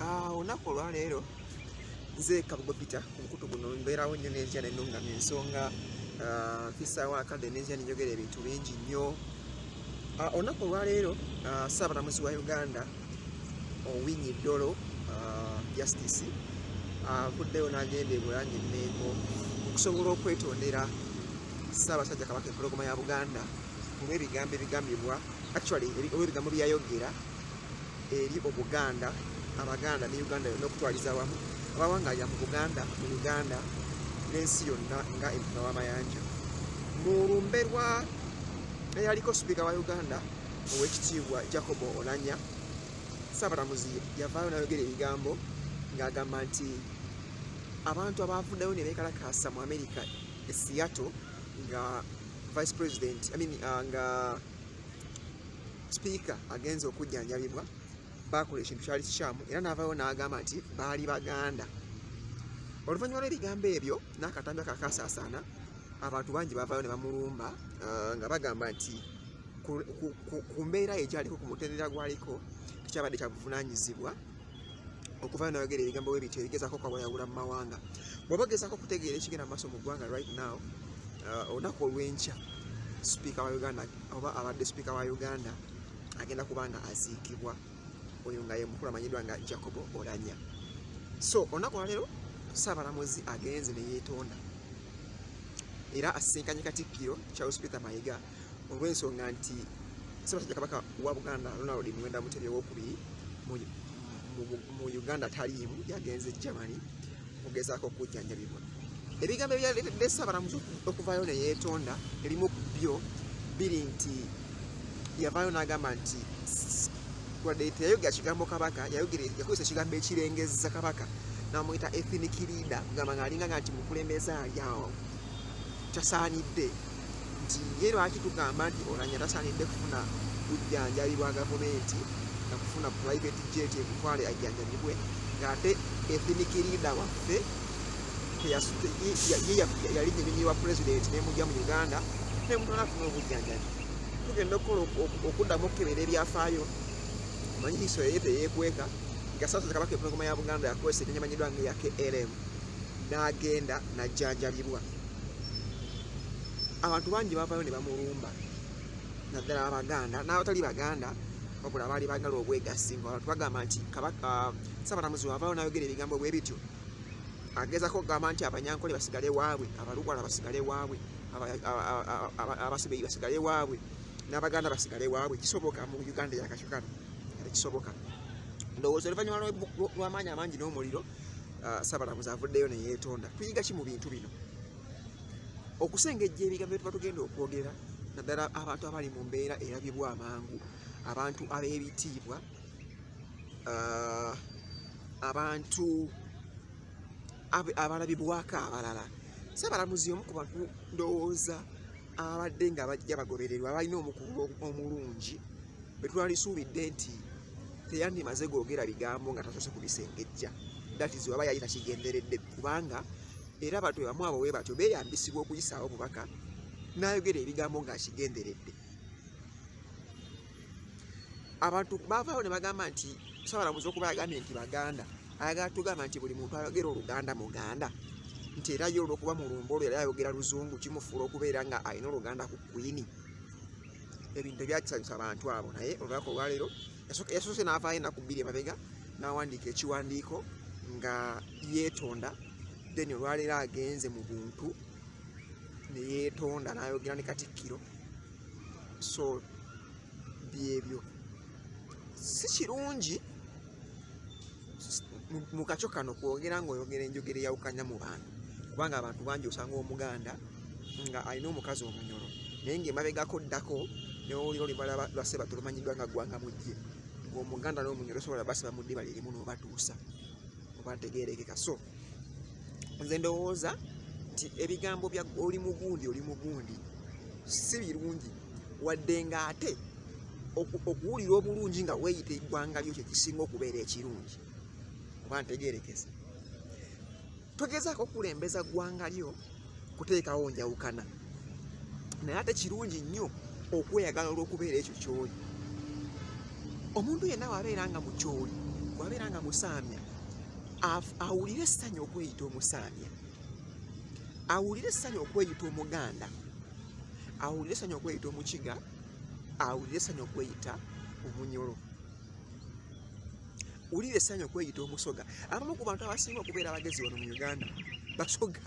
Olunaku olwaleero nze Kabugo Peter ku mukutu guno mbeerawo nnyo n'enzya n'ennungana ensonga mfisaawo akadde n'enzya n'enjogera ebintu bingi nnyo. Olunaku olwaleero Ssaabalamuzi wa Uganda Owiny Dollo Justice avuddeyo n'agenda e Bulange e Mengo okusobola okwetondera Ssaabasajja Kabaka empologoma ya Buganda olw'ebigambo ebigambibwa olw'ebigambo byayogera eri Obuganda, Abaganda ne Uganda yonna okutwaliza wamu abawangaalira mu Buganda, mu Uganda n'ensi yonna nga empima w'amayanja. Mu lumbe lwa eyaliko Sipiika wa Uganda Oweekitiibwa Jacob Oulanyah, Ssaabalamuzi yavaayo n'ayogera ebigambo ng'agamba nti abantu abaavuddeyo ne beekalakaasa mu America e Seattle nga Vice President nga Sipiika agenze okujjanjabibwa baakola ekintu kyali kikyamu era n'avaayo n'agamba nti baali Baganda. Oluvannyuma lw'ebigambo ebyo n'akatambi akakasaasaana, abantu bangi baavaayo ne bamulumba nga bagamba nti ku mbeera egyaliko ku mutendera gwaliko tekyabadde kya buvunaanyizibwa okuvaayo n'ayogera ebigambo bwe bityo ebigezaako okwabayawula mu mawanga. Bw'oba ogezaako okutegeera ekigenda mu maaso mu ggwanga right now, olunaku olw'enkya Sipiika wa Uganda oba abadde Sipiika wa Uganda agenda kuba nga aziikibwa, oyo nga ye mukulu amanyiddwa nga Jacob Oulanyah. So olunaku olwaleero Ssaabalamuzi agenze ne yeetonda era asisinkanye Katikkiro Charles Peter Mayiga olw'ensonga nti Ssaabasajja Kabaka wa Buganda Ronald Muwenda Mutebi II mu Uganda taliimu, yagenze Germany okugezaako okujjanjabibwa. Ebigambo ebyaleetedde Ssaabalamuzi okuvaayo ne yeetonda erimu ku byo biri nti yavaayo n'agamba nti wadde teyayogera kigambo Kabaka, yakozesa ekigambo ekirengezza Kabaka n'amuyita ethnic leader, kugamba ng'alinga nga nti mukulembeze ali awo tasaanidde, nti ye lwaki tugamba nti Oulanyah tasaanidde kufuna bujjanjabi bwa gavumenti na kufuna private jet ekutwale ajjanjabibwe, ng'ate ethnic leader waffe yali nnyininnyi wa pulezidenti n'emujja mu Uganda n'emutwala afuna obujjanjabi. Tugenda okuddamu okukebera ebyafaayo, manyi history ye teyeekweka nga Ssaabasajja Kabaka empologoma ya Buganda yakozesa ennyanja emanyiddwa nga eya KLM n'agenda n'ajjanjabibwa. Abantu bangi baavaayo ne bamulumba, naddala Abaganda n'abatali Baganda wabula abaali baagala obwegassi, ng'abantu bagamba nti Ssaabalamuzi wavaayo n'ayogera ebigambo bwe bityo agezaako okugamba nti Abanyankole basigale waabwe, Abalugwala basigale waabwe, Abasibeeyi basigale waabwe, n'Abaganda basigale waabwe. Kisoboka mu Uganda yakakyo kano, kisoboka. Ndowooza oluvannyuma lw'amaanyi amangi n'omuliro, Ssaabalamuzi avuddeyo ne yeetonda. Tuyiga ki mu bintu bino? Okusengejja ebigambo bye tuba tugenda okwogera, naddala abantu abali mu mbeera erabibwa amangu, abantu ab'ebitiibwa, abantu abalabibwako abalala. Ssaabalamuzi omu ku bantu ndowooza abadde nga bajja bagobererwa abalina omukulu omulungi be twalisuubidde nti teyandimaze googera bigambo nga tasoose kubisengejja. That is oba yali takigenderedde, kubanga era abantu bamu abo bwe batyo beeyambisibwa okuyisaawo obubaka n'ayogera ebigambo ng'akigenderedde. Abantu baavaayo ne bagamba nti Ssaabalamuzi okuba yagambye nti Baganda, ayagala tugamba nti buli muntu ayogera Oluganda Muganda, nti era ye olw'okuba mulumba olwo yali ayogera Luzungu kimufuula okubeera nga alina Oluganda ku kwini. Ebintu ebyakisanyusa abantu abo, naye olunaku olwaleero yasoose n'avaayo ennaku bbiri emabega n'awandiika ekiwandiiko nga yeetonda, then olwaleero agenze mu buntu ne yeetonda n'ayogera ne Katikkiro. So byebyo si kirungi mu kakyo kano kwogera ng'oyogera enjogera eyawukanya mu bantu, kubanga abantu bangi osanga Omuganda nga alina omukazi Omunyoro naye ng'emabegako ddako n'owulira olibala lwa Ssebato lumanyiddwa nga ggwanga mujje, ng'Omuganda n'Omunyoro sobola basiba mu ddiba lirimu n'obatuusa oba ntegeerekeka. So nze ndowooza nti ebigambo bya oli mugundi si birungi, wadde ng'ate okuwulira obulungi nga weeyita eggwanga lyo kye kisinga okubeera ekirungi, oba ntegeerekeza. Togezaako okulembeza ggwanga lyo kuteekawo njawukana, naye ate kirungi nnyo okweyagala olw'okubeera ekyo ky'oli. Omuntu yenna bw'abeera nga mu ky'oli bw'abeera nga musaamya awulire essanyu okweyita omusaamya, awulire essanyu okweyita omuganda, awulire essanyu okweyita omukiga, awulire essanyu okweyita omunyolo, wulire essanyu okweyita omusoga. Abamu ku bantu abasinga okubeera abagezi wano mu Uganda basoga.